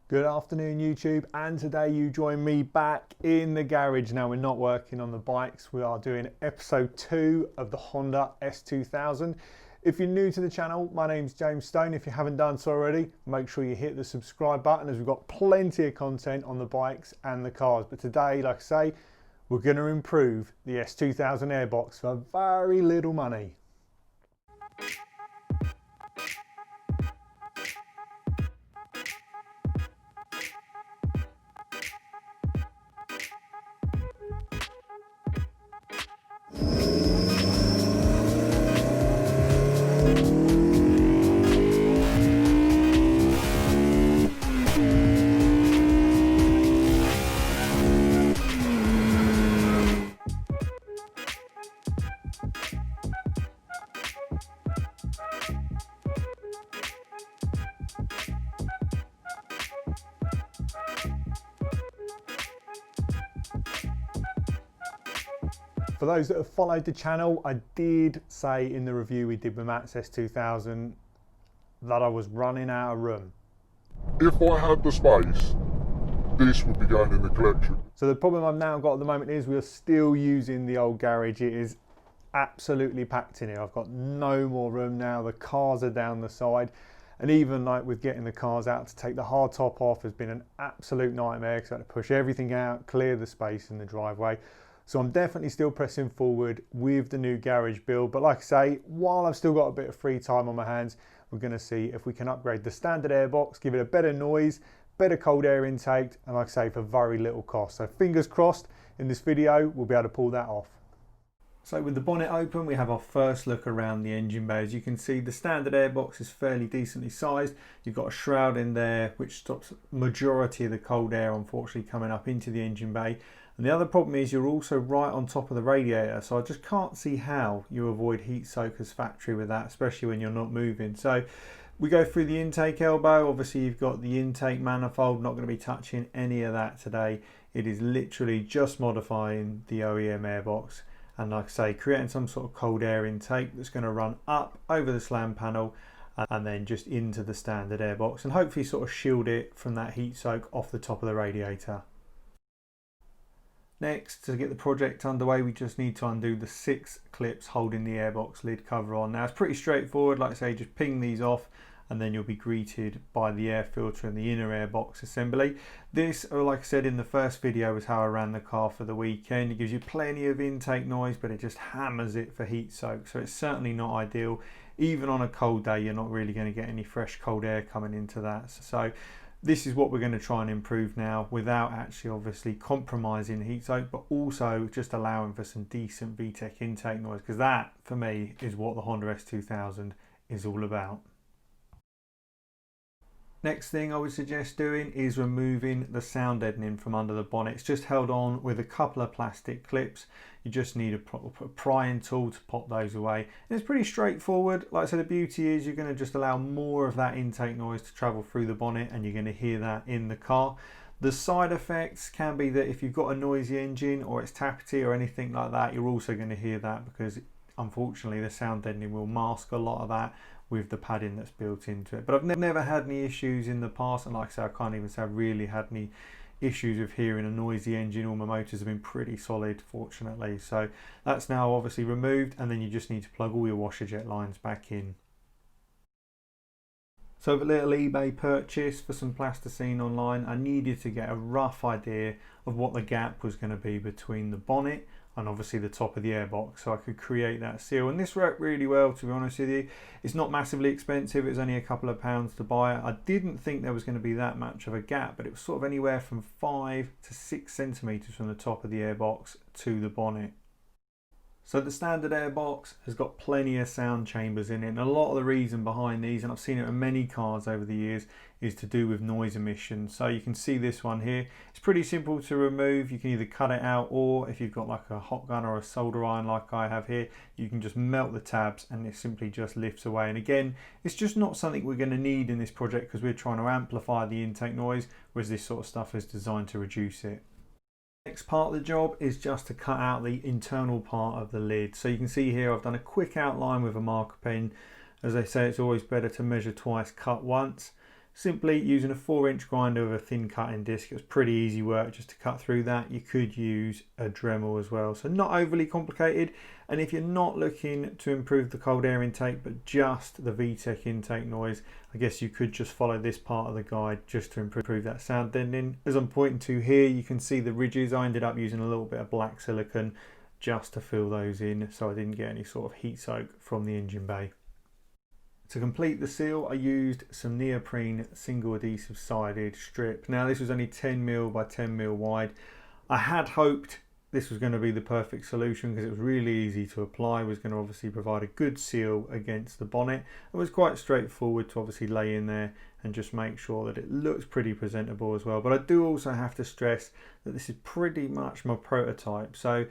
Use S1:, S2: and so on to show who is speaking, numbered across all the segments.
S1: Good afternoon YouTube, and today you join me back in the garage. Now we're not working on the bikes, we are doing episode 2 of the Honda S2000. If you're new to the channel, my name's James Stone. If you haven't done so already, make sure you hit the subscribe button as we've got plenty of content on the bikes and the cars. But today, like I say, we're going to improve the S2000 airbox for very little money. For those that have followed the channel, I did say in the review we did with Matt's S2000 that I was running out of room.
S2: If I had the space, this would be going in the collection.
S1: So the problem I've now got at the moment is we are still using the old garage. It is absolutely packed in here. I've got no more room now. The cars are down the side. And even like with getting the cars out to take the hard top off has been an absolute nightmare because I had to push everything out, clear the space in the driveway. So I'm definitely still pressing forward with the new garage build. But like I say, while I've still got a bit of free time on my hands, we're going to see if we can upgrade the standard airbox, give it a better noise, better cold air intake, and like I say, for very little cost. So fingers crossed in this video, we'll be able to pull that off. So with the bonnet open, we have our first look around the engine bay. As you can see, the standard airbox is fairly decently sized. You've got a shroud in there, which stops majority of the cold air, unfortunately, coming up into the engine bay. And the other problem is you're also right on top of the radiator, so I just can't see how you avoid heat soak as factory with that, especially when you're not moving. So we go through the intake elbow. Obviously you've got the intake manifold, not going to be touching any of that today. It is literally just modifying the OEM airbox and, like I say, creating some sort of cold air intake that's going to run up over the slam panel and then just into the standard airbox and hopefully sort of shield it from that heat soak off the top of the radiator. Next, to get the project underway, we just need to undo the 6 clips holding the airbox lid cover on. Now it's pretty straightforward, like I say, just ping these off and then you'll be greeted by the air filter and the inner airbox assembly. This, like I said in the first video, is how I ran the car for the weekend. It gives you plenty of intake noise, but it just hammers it for heat soak, so it's certainly not ideal. Even on a cold day, you're not really going to get any fresh cold air coming into that. So this is what we're going to try and improve now without actually obviously compromising heat soak, but also just allowing for some decent VTEC intake noise, because that for me is what the Honda S2000 is all about. Next thing I would suggest doing is removing the sound deadening from under the bonnet. It's just held on with a couple of plastic clips. You just need a prying tool to pop those away. And it's pretty straightforward. Like I said, the beauty is you're going to just allow more of that intake noise to travel through the bonnet and you're going to hear that in the car. The side effects can be that if you've got a noisy engine or it's tappety or anything like that, you're also going to hear that because unfortunately the sound deadening will mask a lot of that with the padding that's built into it. But I've never had any issues in the past, and like I say, I can't even say I've really had any issues with hearing a noisy engine. All my motors have been pretty solid, fortunately. So that's now obviously removed, and then you just need to plug all your washer jet lines back in. So with a little eBay purchase for some plasticine online, I needed to get a rough idea of what the gap was going to be between the bonnet and obviously the top of the airbox, so I could create that seal. And this worked really well, to be honest with you. It's not massively expensive, it was only a couple of pounds to buy it. I didn't think there was going to be that much of a gap, but it was sort of anywhere from 5 to 6 centimeters from the top of the airbox to the bonnet. So the standard airbox has got plenty of sound chambers in it, and a lot of the reason behind these, and I've seen it in many cars over the years, is to do with noise emissions. So you can see this one here. It's pretty simple to remove. You can either cut it out, or if you've got like a hot gun or a solder iron like I have here, you can just melt the tabs and it simply just lifts away. And again, it's just not something we're going to need in this project because we're trying to amplify the intake noise, whereas this sort of stuff is designed to reduce it. Next part of the job is just to cut out the internal part of the lid. So you can see here I've done a quick outline with a marker pen. As they say, it's always better to measure twice, cut once. simply using a 4-inch grinder with a thin cutting disc. It was pretty easy work just to cut through that. You could use a Dremel as well, so not overly complicated. And if you're not looking to improve the cold air intake but just the VTEC intake noise, I guess you could just follow this part of the guide just to improve that sound deadening. As I'm pointing to here, you can see the ridges. I ended up using a little bit of black silicone just to fill those in so I didn't get any sort of heat soak from the engine bay. To complete the seal, I used some neoprene single adhesive sided strip. Now this was only 10mm by 10mm wide. I had hoped this was going to be the perfect solution because it was really easy to apply. It was going to obviously provide a good seal against the bonnet. It was quite straightforward to obviously lay in there and just make sure that it looks pretty presentable as well. But I do also have to stress that this is pretty much my prototype. So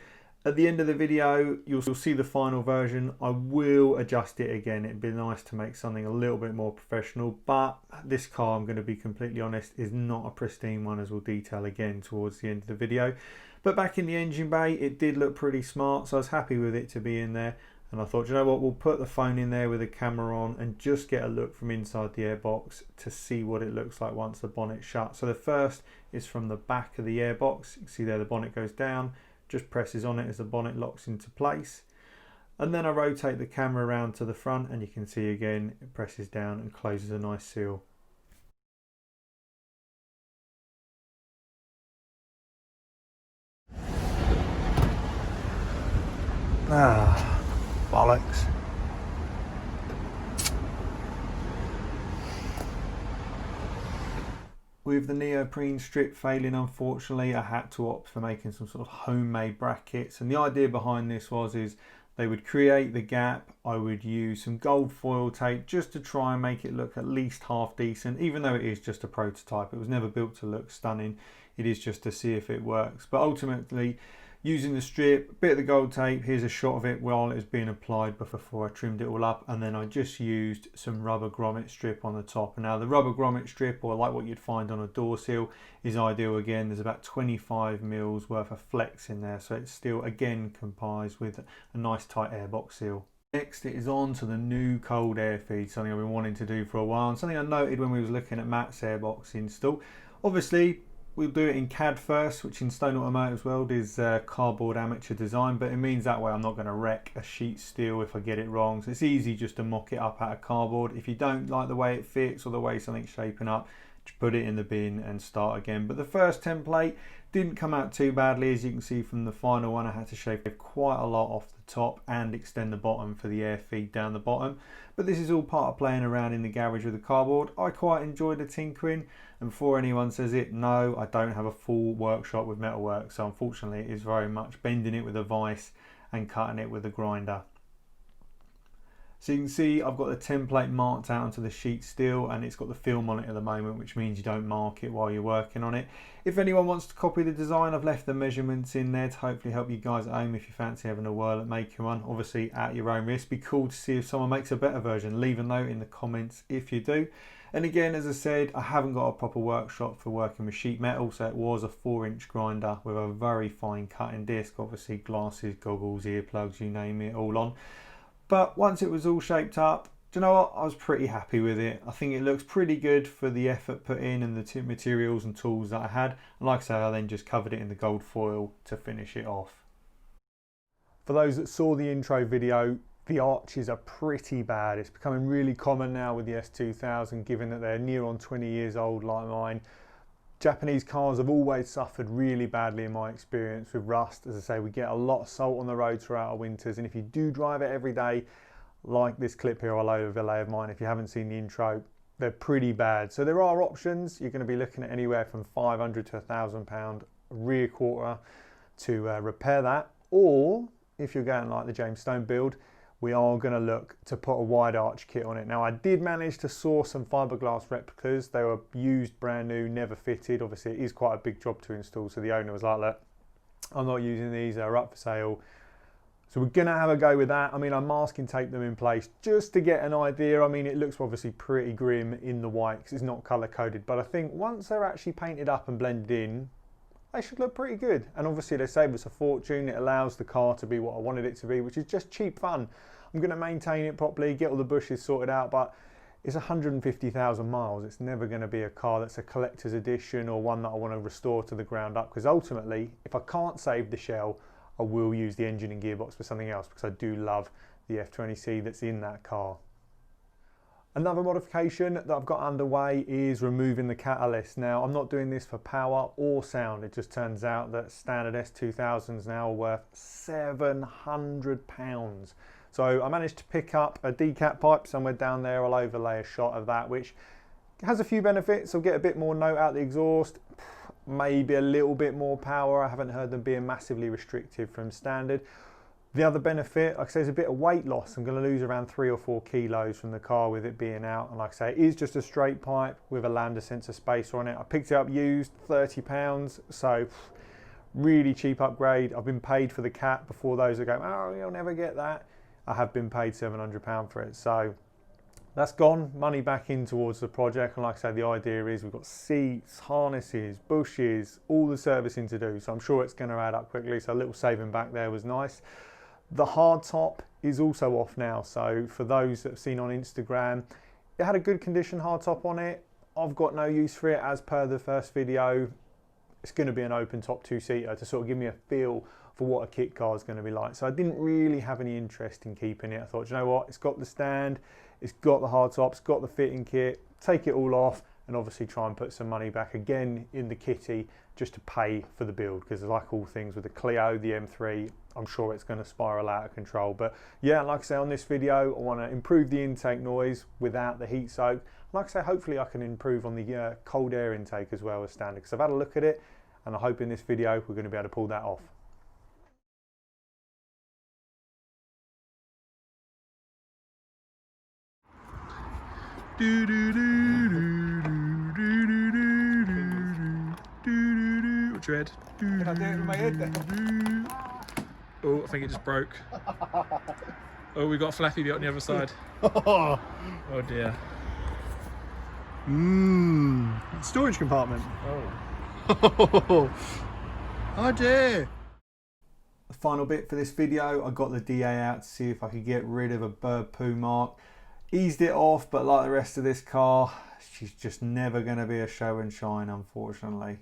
S1: at the end of the video, you'll see the final version. I will adjust it again. It'd be nice to make something a little bit more professional, but this car, I'm going to be completely honest, is not a pristine one, as we'll detail again towards the end of the video. But back in the engine bay, it did look pretty smart, so I was happy with it to be in there. And I thought, you know what, we'll put the phone in there with the camera on and just get a look from inside the airbox to see what it looks like once the bonnet's shut. So the first is from the back of the airbox. You can see there the bonnet goes down, just presses on it as the bonnet locks into place. And then I rotate the camera around to the front and you can see again it presses down and closes a nice seal. Ah, bollocks. With the neoprene strip failing, unfortunately, I had to opt for making some sort of homemade brackets. And the idea behind this is they would create the gap. I would use some gold foil tape just to try and make it look at least half decent, even though it is just a prototype. It was never built to look stunning. It is just to see if it works. But ultimately, using the strip, a bit of the gold tape, here's a shot of it while it was being applied before I trimmed it all up, and then I just used some rubber grommet strip on the top. And now the rubber grommet strip, or like what you'd find on a door seal, is ideal. Again, there's about 25mm worth of flex in there, so it's still again complies with a nice tight airbox seal. Next, it is on to the new cold air feed, something I've been wanting to do for a while, and something I noted when we was looking at Matt's airbox install. Obviously, we'll do it in CAD first, which in Stone Automotive's world is cardboard amateur design, but it means that way I'm not going to wreck a sheet steel if I get it wrong. So it's easy just to mock it up out of cardboard. If you don't like the way it fits or the way something's shaping up, just put it in the bin and start again. But the first template didn't come out too badly. As you can see from the final one, I had to shave quite a lot off the top and extend the bottom for the air feed down the bottom. But this is all part of playing around in the garage with the cardboard. I quite enjoyed the tinkering, and before anyone says it, no, I don't have a full workshop with metalwork, so unfortunately it is very much bending it with a vise and cutting it with a grinder. So you can see I've got the template marked out onto the sheet steel, and it's got the film on it at the moment, which means you don't mark it while you're working on it. If anyone wants to copy the design, I've left the measurements in there to hopefully help you guys at home if you fancy having a whirl at making one. Obviously at your own risk. Be cool to see if someone makes a better version. Leave a note in the comments if you do. And again, as I said, I haven't got a proper workshop for working with sheet metal, so it was a 4-inch grinder with a very fine cutting disc, obviously glasses, goggles, earplugs, you name it, all on. But once it was all shaped up, do you know what? I was pretty happy with it. I think it looks pretty good for the effort put in and the materials and tools that I had. And like I say, I then just covered it in the gold foil to finish it off. For those that saw the intro video, the arches are pretty bad. It's becoming really common now with the S2000, given that they're near on 20 years old like mine. Japanese cars have always suffered really badly in my experience with rust. As I say, we get a lot of salt on the road throughout our winters, and if you do drive it every day, like this clip here I'll overlay of mine, if you haven't seen the intro, they're pretty bad. So there are options. You're going to be looking at anywhere from £500 to £1,000 rear quarter to repair that, or if you're going like the James Stone build, we are going to look to put a wide arch kit on it. Now I did manage to source some fiberglass replicas. They were used, brand new, never fitted. Obviously it is quite a big job to install, so the owner was like, look, I'm not using these, they're up for sale. So we're going to have a go with that. I mean, I masking tape them in place just to get an idea. I mean, it looks obviously pretty grim in the white because it's not colour coded, but I think once they're actually painted up and blended in, they should look pretty good. And obviously they save us a fortune. It allows the car to be what I wanted it to be, which is just cheap fun. I'm going to maintain it properly, get all the bushes sorted out, but it's 150,000 miles. It's never going to be a car that's a collector's edition or one that I want to restore to the ground up, because ultimately, if I can't save the shell, I will use the engine and gearbox for something else, because I do love the F20C that's in that car. Another modification that I've got underway is removing the catalyst. Now, I'm not doing this for power or sound. It just turns out that standard S2000s now are worth £700. So I managed to pick up a decap pipe somewhere down there. I'll overlay a shot of that, which has a few benefits. I'll get a bit more note out the exhaust, maybe a little bit more power. I haven't heard them being massively restrictive from standard. The other benefit, like I say, is a bit of weight loss. I'm going to lose around 3 or 4 kilos from the car with it being out. And like I say, it is just a straight pipe with a lambda sensor spacer on it. I picked it up used, £30. So really cheap upgrade. I've been paid for the cat before those are going, oh, you'll never get that. I have been paid £700 for it. So that's gone, money back in towards the project. And like I say, the idea is we've got seats, harnesses, bushes, all the servicing to do. So I'm sure it's going to add up quickly. So a little saving back there was nice. The hard top is also off now, so for those that have seen on Instagram, it had a good condition hard top on it. I've got no use for it as per the first video. It's going to be an open top two-seater to sort of give me a feel for what a kit car is going to be like. So I didn't really have any interest in keeping it. I thought, you know what, it's got the stand, it's got the hard top, it's got the fitting kit, take it all off and obviously try and put some money back again in the kitty just to pay for the build, because like all things with the Clio, the M3, I'm sure it's going to spiral out of control. But yeah, like I say, on this video, I want to improve the intake noise without the heat soak. Like I say, hopefully I can improve on the cold air intake as well as standard, because I've had a look at it and I hope in this video we're going to be able to pull that off.
S3: Dread.
S1: Can I do it with my head then?
S3: Oh, I think it just broke. Oh, we got a flappy bit on the other side.
S1: Oh
S3: dear.
S1: Storage compartment.
S3: Oh.
S1: Oh dear. The final bit for this video, I got the DA out to see if I could get rid of a bird poo mark. Eased it off, but like the rest of this car, she's just never going to be a show and shine, unfortunately.